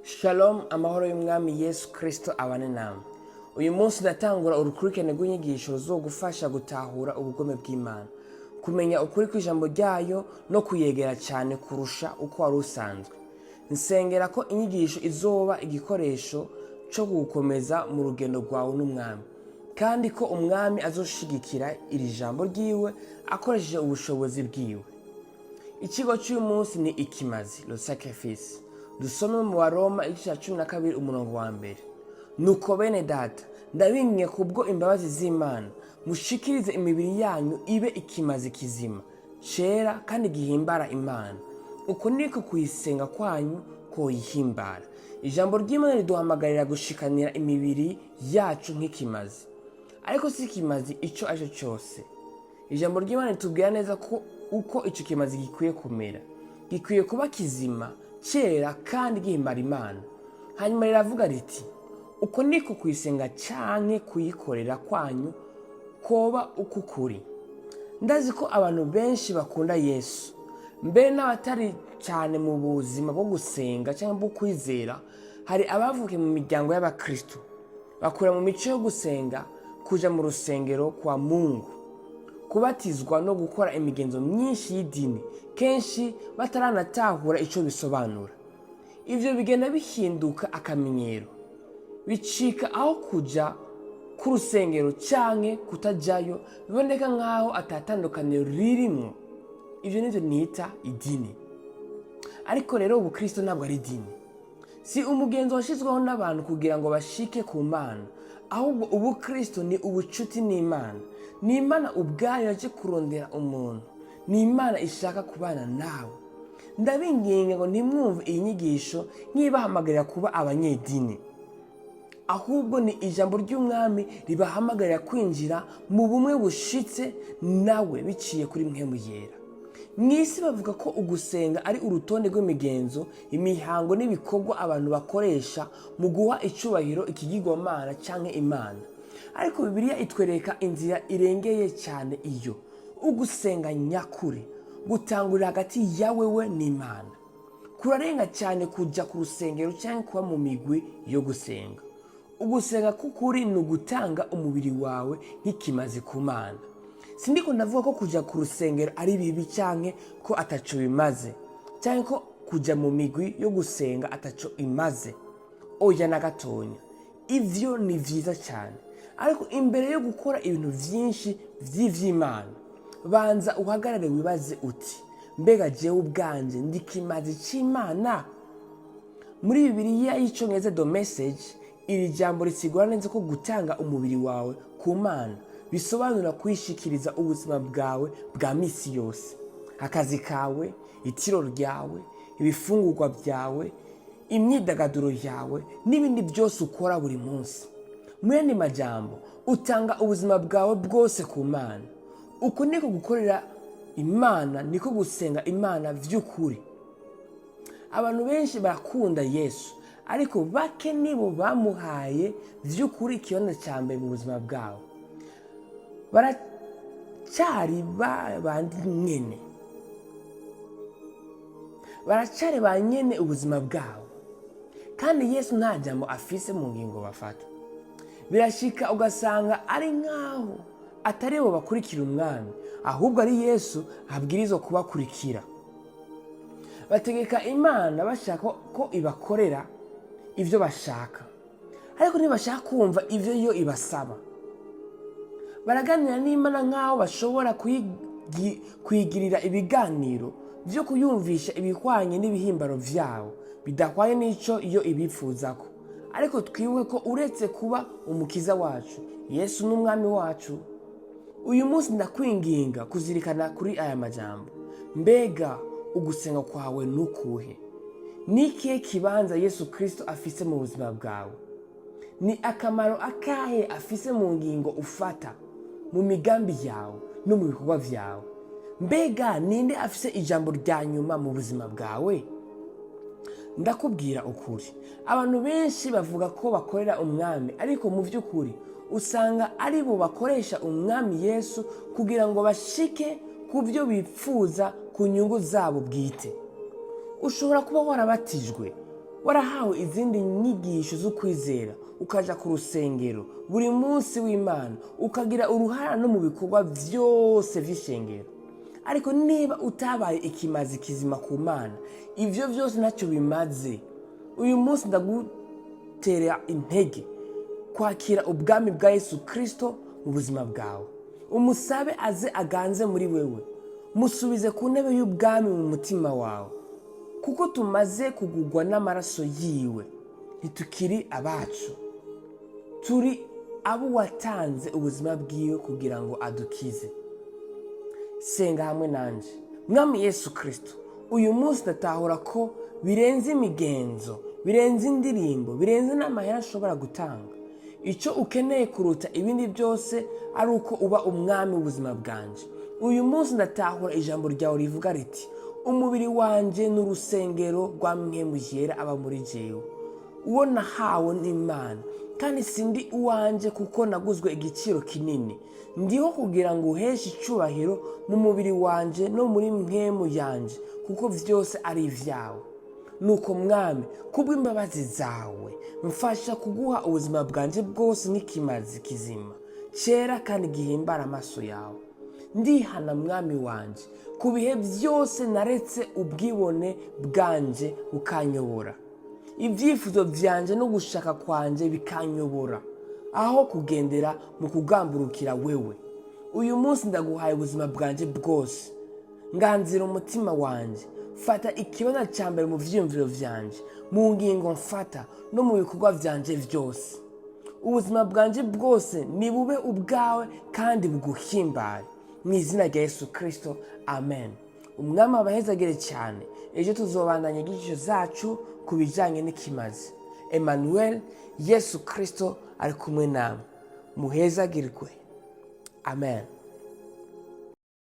Shalom, amahoro y'umwami Yesu Kristo abane namwe. Uyu munsi ndatangura urukurikirane rw'inyigisho zo gufasha gutahura ubugome bw'Imana, kumenya ukuri kw'ijambo ryayo no kuyegera cyane kurusha uko wari usanzwe. Nsengera ko inyigisho izoba igikoresho cyo gukomeza mu rugendo rwawe n'umwami, kandi ko umwami azoshigikira iri jambo ryiwe akoresheje ubushobozi bwiwe. Ikigo cy'uyu munsi ni ikimazi, le sacrifice. Dusome mu Baroma igice cya 12 umurongo wa mbere. Nuko bene data, ndabinginga kubwo imbabazi z'Imana, mushikirize imibiri yanyu ibe ikimazi kizima, cera kandi gihimbara Imana. Uko niko kuyisenga kwanyu ko yihimbara. Ijambo ry'Imana riduhamagarira gushikanira imibiri yacu nk'ikimazi. Ariko si ikimazi ico aje cyose. Ijambo ry'Imana ritubwira neza ko uko ico kimazi gikwiye kumera. Gikwiye kuba kizima, cera kandi gihimbara Imana. Hanyuma riravuga riti, uko niko kuyisenga canke kuyikorera kwanyu koba ukukuri. Ndazi ko abantu benshi bakunda Yesu, mbere n'abatari cyane mu buzima bwo gusenga cyangwa bwo kwizera. Hari abavuke mu miryango y'abakristo, bakura mu mico yo gusenga, kuja mu rusengero kwa Mungu, kubatizwa no gukora imigenzo myinshi y'idini, kenshi bataranatahura ico bisobanura. Ivyo bigenda bihinduka akamenyero, bicika aho kuja ku rusengero canke kutajayo, biboneka nk'aho atatandukaniro ririmo. Ivyo nivyo nita idini. Ariko rero ubukristo ntabwo ari idini, si umugenzo washizweho n'abantu kugira ngo bashike ku Mana, ahubwo ubukristo ni ubucuti n'Imana. Ni Imana ubwayo yaje kurondera umuntu, ni Imana ishaka kubana nawe. Ndabinginga ngo ntimwumve iyi nyigisho nk'ibahamagarira kuba abanyedini, ahubwo ni ijambo ry'umwami ribahamagarira kwinjira mu bumwe bushitse nawe biciye kuri mpwemu yera. Mw'isi bavuga ko ugusenga ari urutonde rw'imigenzo, imihango n'ibikorwa abantu bakoresha mu guha icubahiro ikigirwamana canke Imana. Ariko Bibiliya itwereka inzira irengeye cyane iyo. Ugusenga nyakuri gutangurira hagati yawewe n'Imana. Kurarenga cyane kuja ku rusengero cyangwa kuba mu migwi yo gusenga. Ugusenga k'ukuri ni ugutanga umubiri wawe nk'ikimazi ku Mana. Sindiko ndavuga ko kuja ku rusengero ari bibi canke ko ataco bimaze, canke ko kuja mu migwi yo gusenga ataco imaze. Oya na gatonya, ivyo ni vyiza cyane. Ariko imbere yo gukora ibintu vyinshi vy'ivy'Imana, banza uhagarare wibaze uti, mbega jewe ubwanje ndi kimazi c'Imana? Muri Bibiliya y'icongereza The Message, iri jambo risigura neza ko gutanga umubiri wawe ku Mana bisobanura kwishikiriza ubuzima bwawe bwa misi yose. Akazi kawe, itiro ryawe, ibifungurwa byawe, imyidagaduro yawe n'ibindi byose ukora buri munsi. Mu yandi majambo, utanga ubuzima bwawe bwose ku Mana. Uko niko gukorera Imana, niko gusenga Imana vy'ukuri. Abantu benshi barakunda Yesu, ariko bake nibo bamuhaye vy'ukuri ikibanza ca mbere mu buzima bwabo. Baracari bandi nyene, baracari ba nyene ubuzima bwabo, kandi Yesu nta jambo afise mu ngingo bafata. Birashika ugasanga ari nk'aho atari bo bakurikira umwami, ahubwo ari Yesu abwirizwa kubakurikira. Bategeka Imana bashaka ko ibakorera ivyo bashaka, ariko ntibashaka kumva ivyo yo ibasaba. Baraganira n'Imana nk'aho bashobora kuyigirira ibiganiro vyo kuyumvisha ibihwanye n'ibihimbaro vyabo, bidahwanye n'ico iyo ibipfuzako. Ariko twibuke ko uretse kuba umukiza wacu, Yesu n'umwami wacu. Uyu munsi ndakwinginga kuzirikana kuri aya majambo. Mbega ugusenga kwawe nukuhe? Ni ikihe kibanza Yesu Kristo afise mu buzima bwawe? Ni akamaro akahe afise mu ngingo ufata, mu migambi yawe no mu bikorwa vyawe? Mbega ninde afise ijambo rya nyuma mu buzima bwawe? Ndakubwira ukuri, abantu benshi bavuga ko bakorera umwami, ariko mu vy'ukuri usanga ari bo bakoresha umwami Yesu kugira ngo bashike ku byo bipfuza ku nyungu zabo bwite. Ushobora kuba warabatijwe, warahawe izindi nyigisho zo kwizera, ukaja ku rusengero buri munsi w'Imana, ukagira uruhara no mu bikorwa byose vy'ishengero. Ariko niba utabaye ikimazi kizima ku Mana, ivyo vyose ntacyo bimaze. Uyu munsi ndagutera intege kwakira ubwami bwa Yesu Kristo mu buzima bwawe. Umusabe aze aganze muri wewe, musubize ku ntebe y'ubwami mu mutima wawe, kuko tumaze kugugwa n'amaraso yiwe. Ntitukiri abacu, turi abo watanze ubuzima bwiwe kugira ngo adukize. Senga hamwe nanje. Mwami Yesu Kristo, uyu munsi ndatahura ko birenze imigenzo, birenze indirimbo, birenze n'amahera ashobora gutanga. Icyo ukeneye kuruta ibindi byose ari uko uba umwami w'ubuzima bwanje. Uyu munsi ndatahura ijambo ryawe rivuga riti, umubiri wanje n'urusengero rwa Mpwemu Yera aba muri jewe, uwo nahawe n'Imana, kandi sindi uwanje kuko naguzwe igiciro kinini. Ndiho kugira ngo uheshe icubahiro mu mubiri wanje no muri mpwemu yanje, kuko vyose ari ivyawe. Nuko Mwami, kubw'imbabazi zawe mfasha kuguha ubuzima bwanje bwose n'ikimazi kizima, cera kandi gihimbara amaso yawe. Ndihana Mwami wanje ku bihe byose naretse ubwibone bwanje bukanyobora, ibyifuzo vyanje no gushaka kwanje bikanyobora, aho kugendera mu kugamburukira wewe. Uyu munsi ndaguhaye ubuzima bwanje bwose, nganzira umutima wanje, fata ikibanza ca mbere mu vyiyumviro vyanje, mu ngingo mfata no mu bikorwa vyanje vyose. Ubuzima bwanje bwose nibube ubwawe kandi buguhimbare, mu izina rya Yesu Kristo, amen. Umwami abahezagire cyane. Ejo tuzobandanya inyigisho zacu ku bijanye n'ikimazi. Emmanuel, Yesu Kristo ari kumwe namwe. Muhezagirwe, amen.